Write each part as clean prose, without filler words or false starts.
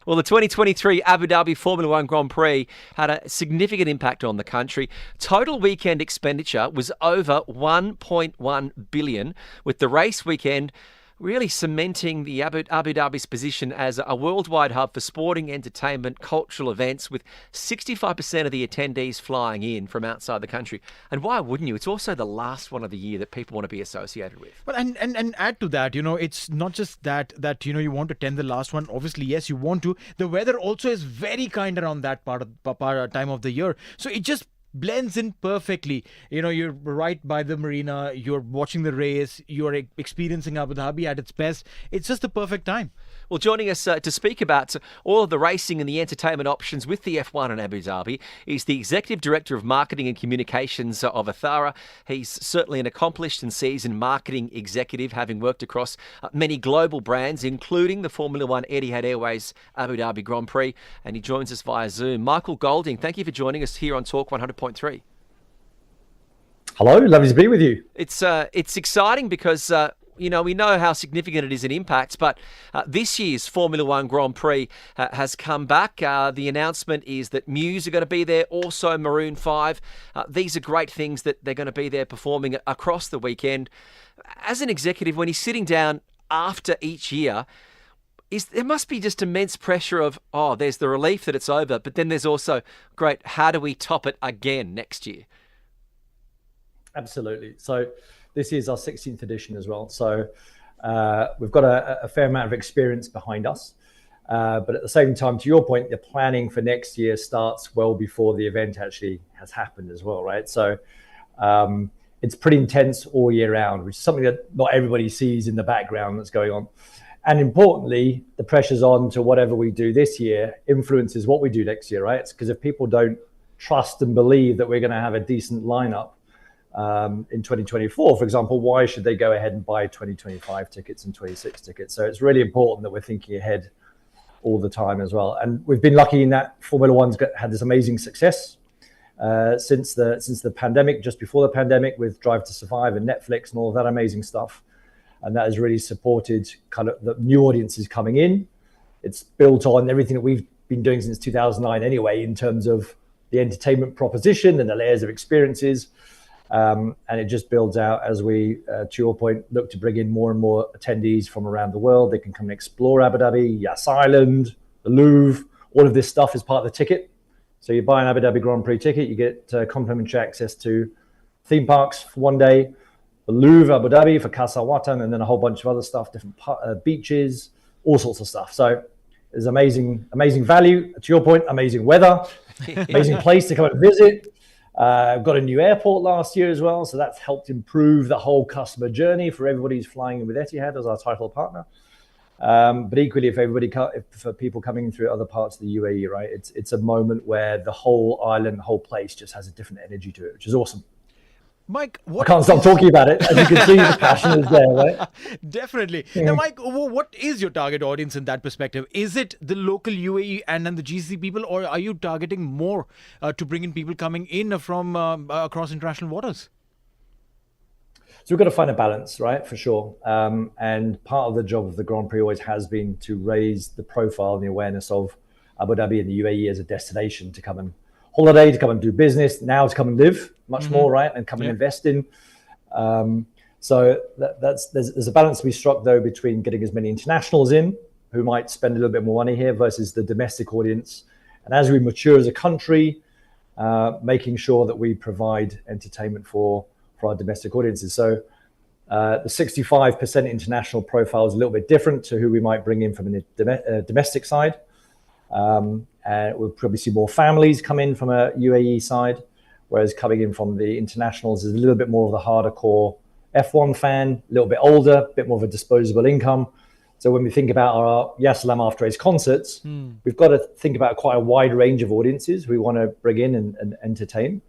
Well, the 2023 Abu Dhabi Formula One Grand Prix had a significant impact on the country. Total weekend expenditure was over 1.1 billion, with the race weekend really cementing the Abu Dhabi's position as a worldwide hub for sporting, entertainment, cultural events, with 65% of the attendees flying in from outside the country. And why wouldn't you? It's also the last one of the year that people want to be associated with. Well, and add to that, it's not just that you want to attend the last one. Obviously, yes, you want to. The weather also is very kind around that time of the year, so it just blends in perfectly. You're right by the marina, you're watching the race, you're experiencing Abu Dhabi at its best. It's just the perfect time. Well, joining us to speak about all of the racing and the entertainment options with the F1 in Abu Dhabi is the Executive Director of Marketing and Communications of Ethara. He's certainly an accomplished and seasoned marketing executive, having worked across many global brands, including the Formula One Etihad Airways Abu Dhabi Grand Prix, and he joins us via Zoom. Michael Golding, thank you for joining us here on Talk 100.3. Hello, lovely to be with you. It's exciting because we know how significant it is in impact, but this year's Formula One Grand Prix has come back. The announcement is that Muse are going to be there, also Maroon 5. These are great things that they're going to be there performing across the weekend. As an executive, when he's sitting down after each year, there must be just immense pressure of, there's the relief that it's over, but then there's also, great, how do we top it again next year? Absolutely. So this is our 16th edition as well. So we've got a fair amount of experience behind us. But at the same time, to your point, the planning for next year starts well before the event actually has happened as well, right? So it's pretty intense all year round, which is something that not everybody sees in the background that's going on. And importantly, the pressure's on to whatever we do this year influences what we do next year, right? It's because if people don't trust and believe that we're going to have a decent lineup in 2024, for example, why should they go ahead and buy 2025 tickets and 26 tickets? So it's really important that we're thinking ahead all the time as well. And we've been lucky in that Formula One's had this amazing success since the pandemic, just before the pandemic, with Drive to Survive and Netflix and all of that amazing stuff. And that has really supported kind of the new audiences coming in. It's built on everything that we've been doing since 2009 anyway, in terms of the entertainment proposition and the layers of experiences. And it just builds out as we, to your point, look to bring in more and more attendees from around the world. They can come and explore Abu Dhabi, Yas Island, the Louvre. All of this stuff is part of the ticket. So you buy an Abu Dhabi Grand Prix ticket, you get complimentary access to theme parks for one day, the Louvre, Abu Dhabi for Casa Watan, and then a whole bunch of other stuff, different beaches, all sorts of stuff. So there's amazing value. To your point, amazing weather, amazing place to come and visit. Got a new airport last year as well, so that's helped improve the whole customer journey for everybody who's flying in with Etihad as our title partner. But equally, for people coming in through other parts of the UAE, right, it's a moment where the whole island, the whole place just has a different energy to it, which is awesome. Mike, I can't stop talking about it. As you can see, the passion is there, right? Definitely. Now, Mike, what is your target audience in that perspective? Is it the local UAE and then the GCC people, or are you targeting more to bring in people coming in from across international waters? So we've got to find a balance, right, for sure. And part of the job of the Grand Prix always has been to raise the profile and the awareness of Abu Dhabi and the UAE as a destination to come and holiday, to come and do business, now to come and live much more, right, and come and invest in. So there's a balance to be struck, though, between getting as many internationals in who might spend a little bit more money here versus the domestic audience. And as we mature as a country, making sure that we provide entertainment for our domestic audiences. So the 65% international profile is a little bit different to who we might bring in from the domestic side. And we'll probably see more families come in from a UAE side, whereas coming in from the internationals is a little bit more of the harder core F1 fan, a little bit older, a bit more of a disposable income. So when we think about our Yasalam after race concerts, we've got to think about quite a wide range of audiences we want to bring in and entertain.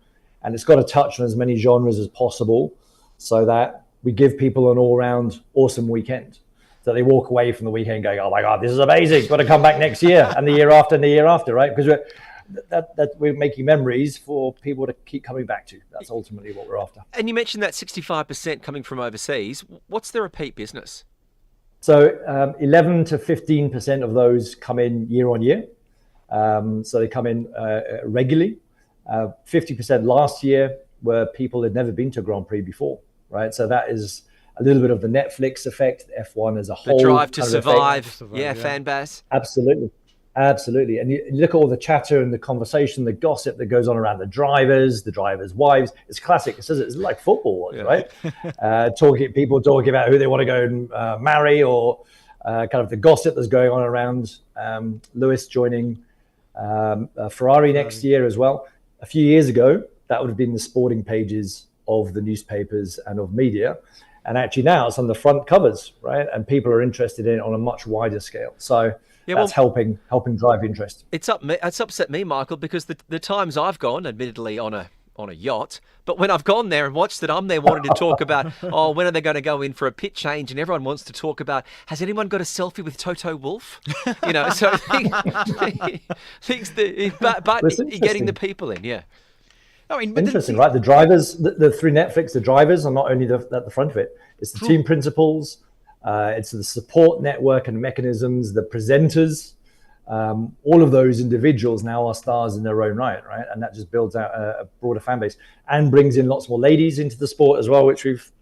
And it's got to touch on as many genres as possible so that we give people an all-round awesome weekend. So they walk away from the weekend going, oh my God, this is amazing. Got to come back next year and the year after and the year after, right? Because we're making memories for people to keep coming back to. That's ultimately what we're after. And you mentioned that 65% coming from overseas. What's the repeat business? So 11 to 15% of those come in year on year. So they come in regularly. 50% last year were people who had never been to a Grand Prix before, right? So that is a little bit of the Netflix effect, F1 as a whole. The drive to survive. Yeah, fan base. Absolutely. Absolutely. And you look at all the chatter and the conversation, the gossip that goes on around the drivers' wives. It's classic. It's like football was, right? People talking about who they want to go and marry, or kind of the gossip that's going on around Lewis joining Ferrari next year as well. A few years ago, that would have been the sporting pages of the newspapers and of media. And actually now it's on the front covers, right? And people are interested in it on a much wider scale. So that's helping drive interest. It's upset me, Michael, because the times I've gone, admittedly on a yacht, but when I've gone there and watched it, I'm there wanting to talk about, when are they going to go in for a pit change? And everyone wants to talk about, has anyone got a selfie with Toto Wolff? So but you're getting the people in, yeah. Interesting, right? The drivers, through Netflix, the drivers are not only at the front of it. It's the team principals, it's the support network and mechanisms, the presenters. All of those individuals now are stars in their own right? And that just builds out a broader fan base and brings in lots more ladies into the sport as well, which we've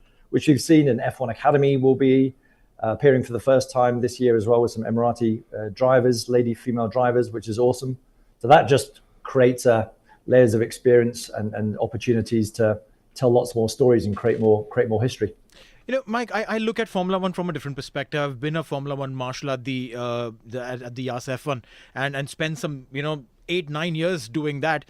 seen. And F1 Academy will be appearing for the first time this year as well with some Emirati drivers, female drivers, which is awesome. So that just creates layers of experience and opportunities to tell lots more stories and create more history. Mike, I look at Formula One from a different perspective. I've been a Formula One marshal at the YAS F1 and spent some 8-9 years doing that.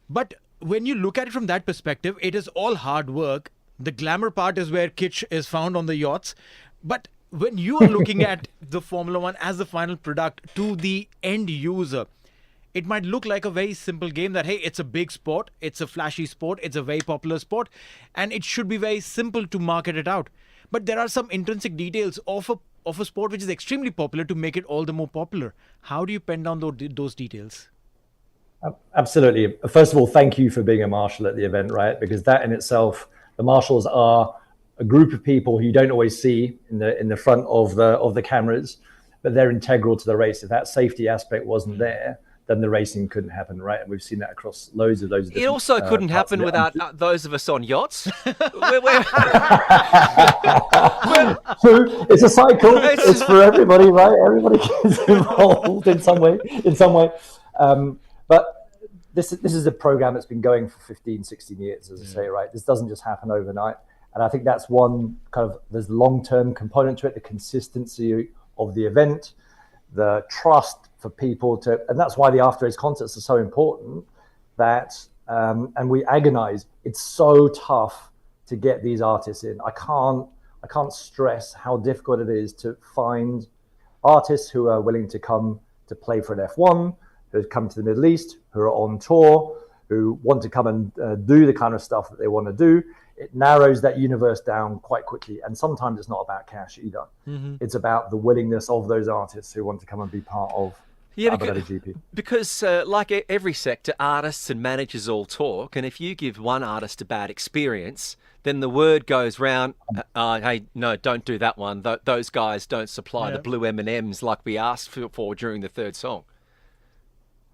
But when you look at it from that perspective, it is all hard work. The glamour part is where Kitch is found on the yachts. But when you are looking at the Formula One as the final product to the end user, it might look like a very simple game that, hey, it's a big sport, it's a flashy sport, it's a very popular sport, and it should be very simple to market it out. But there are some intrinsic details of a sport which is extremely popular to make it all the more popular. How do you pen down those details? Absolutely. First of all, thank you for being a marshal at the event, right? Because that in itself, the marshals are a group of people who you don't always see in the front of the cameras, but they're integral to the race. If that safety aspect wasn't there, then the racing couldn't happen, right? And we've seen that across loads of different. It also couldn't happen without those of us on yachts. It's a cycle. It's for everybody, right? Everybody gets involved in some way. But this is a program that's been going for 15, 16 years, as I say, right? This doesn't just happen overnight. And I think that's one there's long-term component to it, the consistency of the event, the trust for people and that's why the after-race concerts are so important. And we agonize. It's so tough to get these artists in. I can't stress how difficult it is to find artists who are willing to come to play for an F1, who have come to the Middle East, who are on tour, who want to come and do the kind of stuff that they want to do. It narrows that universe down quite quickly. And sometimes it's not about cash either. Mm-hmm. It's about the willingness of those artists who want to come and be part of Abu Dhabi GP. Because like every sector, artists and managers all talk. And if you give one artist a bad experience, then the word goes round, hey, no, don't do that one. Those guys don't supply the blue M&Ms like we asked for during the third song.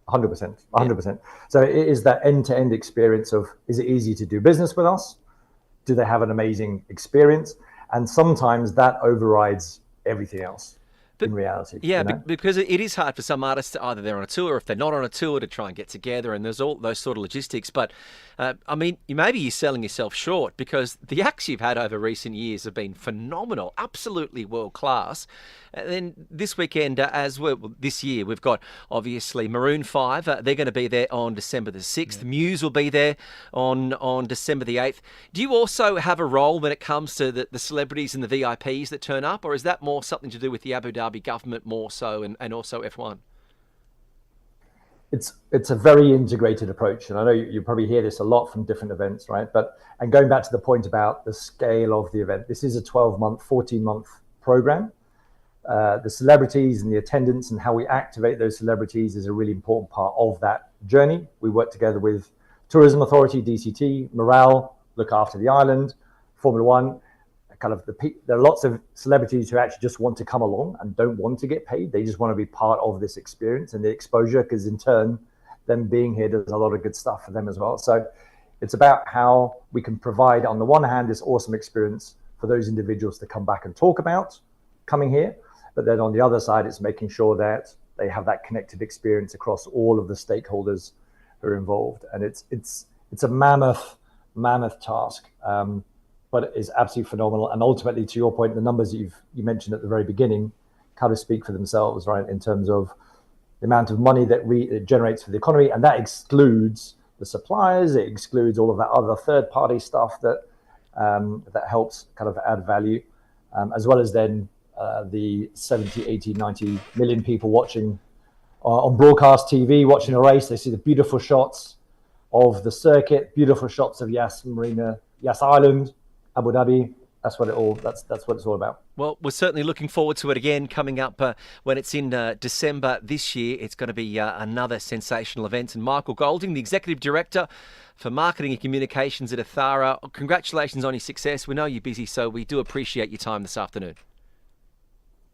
100%. So it is that end-to-end experience of, is it easy to do business with us? Do they have an amazing experience? And sometimes that overrides everything else in reality. Yeah, because it is hard for some artists to either they're on a tour or if they're not on a tour to try and get together, and there's all those sort of logistics. But maybe you're selling yourself short, because the acts you've had over recent years have been phenomenal, absolutely world class. And then this weekend, this year, we've got obviously Maroon 5. They're going to be there on December the 6th. Muse will be there on December the 8th. Do you also have a role when it comes to the celebrities and the VIPs that turn up, or is that more something to do with the Abu Dhabi government more so, and also F1? It's a very integrated approach, and I know you probably hear this a lot from different events, right? And going back to the point about the scale of the event, this is a 12-month, 14-month program. The celebrities and the attendance and how we activate those celebrities is a really important part of that journey. We work together with Tourism Authority, DCT, Morale, look after the island, Formula One, there are lots of celebrities who actually just want to come along and don't want to get paid. They just want to be part of this experience and the exposure, because in turn, them being here does a lot of good stuff for them as well. So it's about how we can provide, on the one hand, this awesome experience for those individuals to come back and talk about coming here. But then on the other side, it's making sure that they have that connected experience across all of the stakeholders who are involved. And it's a mammoth task, but it's absolutely phenomenal. And ultimately, to your point, the numbers that you mentioned at the very beginning kind of speak for themselves, right? In terms of the amount of money that it generates for the economy, and that excludes the suppliers, it excludes all of that other third-party stuff that helps kind of add value, as well as then the 70, 80, 90 million people watching on broadcast TV, watching a race. They see the beautiful shots of the circuit, beautiful shots of Yas Island, Abu Dhabi. That's what it's all about. Well, we're certainly looking forward to it again coming up when it's in December this year. It's going to be another sensational event. And Michael Golding, the Executive Director for Marketing and Communications at Ethara, congratulations on your success. We know you're busy, so we do appreciate your time this afternoon.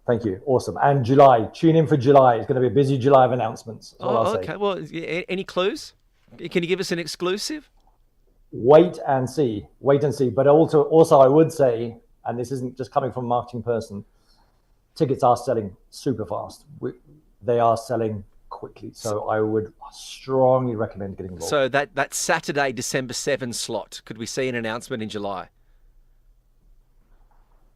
Thank you. Awesome. And July, tune in for July. It's going to be a busy July of announcements. That's all I'll say. Okay. Well, any clues? Can you give us an exclusive? Wait and see. But also I would say, and this isn't just coming from a marketing person, tickets are selling super fast. They are selling quickly. So I would strongly recommend getting involved. So that Saturday, December 7 slot, could we see an announcement in July?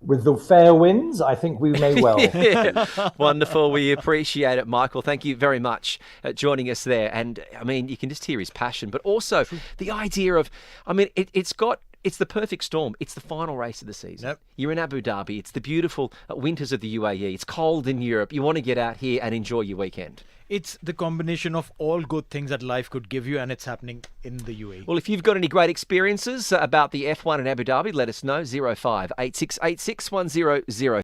With the fair winds, I think we may well. Yeah. Wonderful. We appreciate it, Michael. Thank you very much for joining us there. And I mean, you can just hear his passion, but also the idea of, I mean, it's the perfect storm. It's the final race of the season. Yep. You're in Abu Dhabi. It's the beautiful winters of the UAE. It's cold in Europe. You want to get out here and enjoy your weekend. It's the combination of all good things that life could give you, and it's happening in the UAE. Well, if you've got any great experiences about the F1 in Abu Dhabi, let us know. 0586861003.